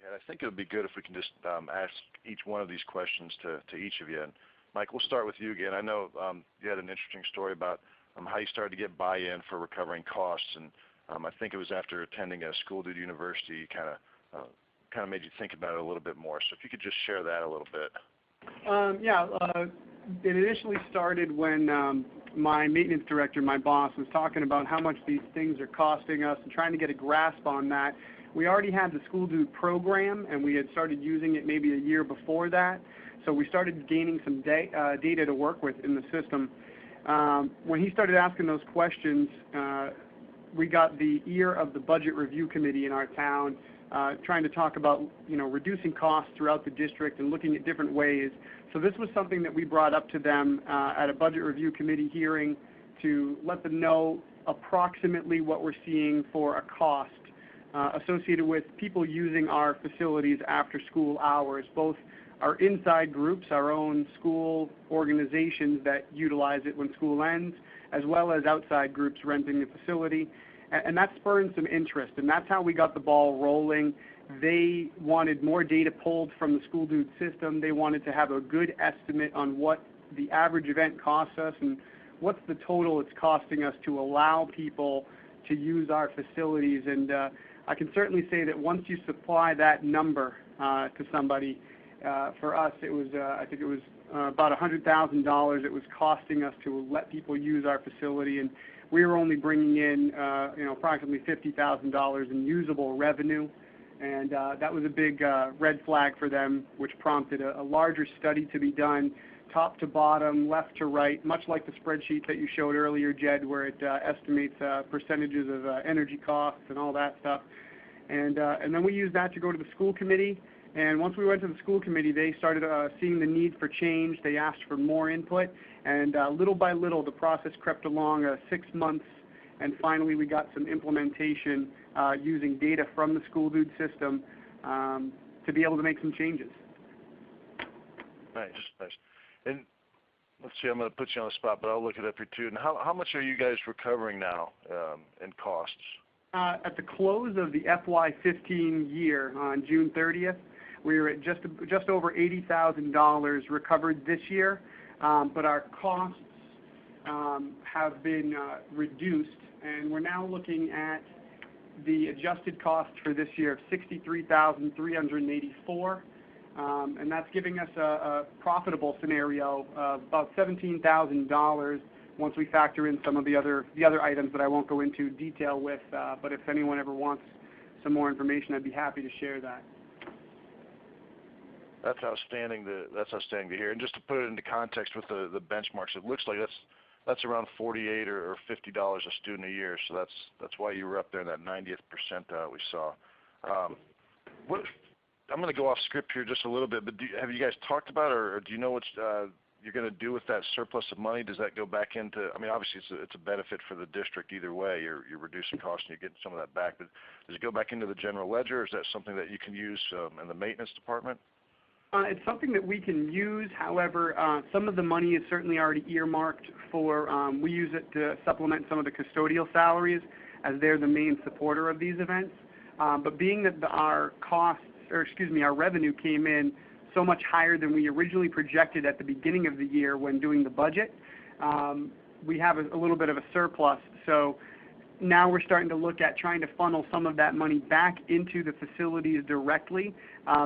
And I think it would be good if we can just ask each one of these questions to each of you. And Mike, we'll start with you again. I know you had an interesting story about how you started to get buy-in for recovering costs, and I think it was after attending a SchoolDude University kind of made you think about it a little bit more. So if you could just share that a little bit. It initially started when my maintenance director, my boss, was talking about how much these things are costing us and trying to get a grasp on that. We already had the SchoolDude program, and we had started using it maybe a year before that. So we started gaining some data to work with in the system. When he started asking those questions, we got the ear of the budget review committee in our town, trying to talk about reducing costs throughout the district and looking at different ways. So this was something that we brought up to them at a budget review committee hearing to let them know approximately what we're seeing for a cost associated with people using our facilities after school hours, both our inside groups, our own school organizations that utilize it when school ends, as well as outside groups renting the facility. And that spurred some interest, and that's how we got the ball rolling. They wanted more data pulled from the SchoolDude system. They wanted to have a good estimate on what the average event costs us and what's the total it's costing us to allow people to use our facilities. And I can certainly say that once you supply that number to somebody, for us it was, I think it was about $100,000 it was costing us to let people use our facility, and we were only bringing in approximately $50,000 in usable revenue, and that was a big red flag for them, which prompted a larger study to be done, top to bottom, left to right, much like the spreadsheet that you showed earlier, Jed, where it estimates percentages of energy costs and all that stuff. And then we used that to go to the school committee. And once we went to the school committee, they started seeing the need for change. They asked for more input, and little by little, the process crept along 6 months, and finally we got some implementation using data from the SchoolDude system to be able to make some changes. Nice. And let's see, I'm going to put you on the spot, but I'll look it up here too. And how much are you guys recovering now in costs? At the close of the FY15 year on June 30th, we were at just over $80,000 recovered this year, but our costs have been reduced, and we're now looking at the adjusted cost for this year of $63,384, and that's giving us a profitable scenario of about $17,000 once we factor in some of the other items that I won't go into detail with, but if anyone ever wants some more information, I'd be happy to share that. That's outstanding. That's outstanding to hear. And just to put it into context with the benchmarks, it looks like that's around $48 or $50 a student a year. So that's why you were up there in that 90th percentile we saw. I'm going to go off script here just a little bit, but have you guys talked about, or do you know what you're going to do with that surplus of money? Does that go back into? I mean, obviously it's a benefit for the district either way. You're reducing costs and you're getting some of that back. But does it go back into the general ledger, or is that something that you can use in the maintenance department? It's something that we can use. However, some of the money is certainly already earmarked for, we use it to supplement some of the custodial salaries as they're the main supporter of these events. But being that our revenue came in so much higher than we originally projected at the beginning of the year when doing the budget, we have a little bit of a surplus. So now we're starting to look at trying to funnel some of that money back into the facilities directly,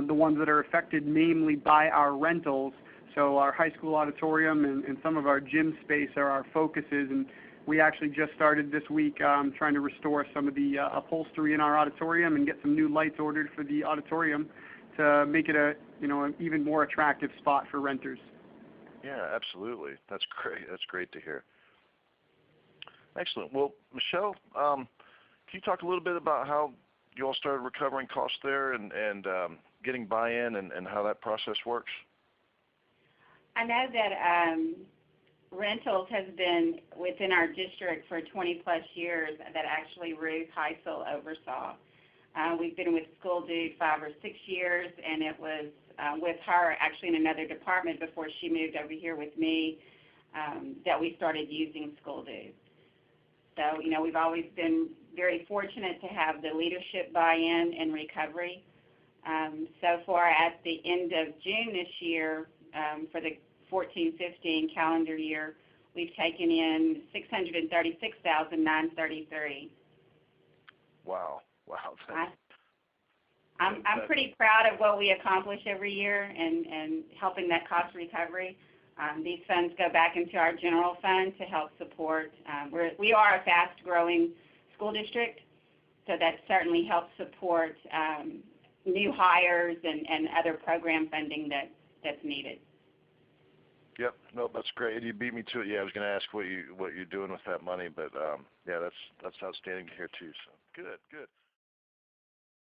the ones that are affected mainly by our rentals. So our high school auditorium and some of our gym space are our focuses, and we actually just started this week trying to restore some of the upholstery in our auditorium and get some new lights ordered for the auditorium to make it an even more attractive spot for renters. Yeah, absolutely. That's great. That's great to hear. Excellent. Well, Michelle, can you talk a little bit about how you all started recovering costs there and getting buy-in and how that process works? I know that rentals has been within our district for 20-plus years that actually Ruth Heisel oversaw. We've been with SchoolDude 5 or 6 years, and it was with her actually in another department before she moved over here with me that we started using SchoolDude. So, we've always been very fortunate to have the leadership buy-in and recovery. So far, at the end of June this year, for the 14-15 calendar year, we've taken in $636,933. Wow. I'm pretty proud of what we accomplish every year and helping that cost recovery. These funds go back into our general fund to help support. We are a fast-growing school district, so that certainly helps support new hires and other program funding that's needed. Yep. No, that's great. You beat me to it. Yeah, I was going to ask what you're doing with that money, but yeah, that's outstanding to hear too. So good.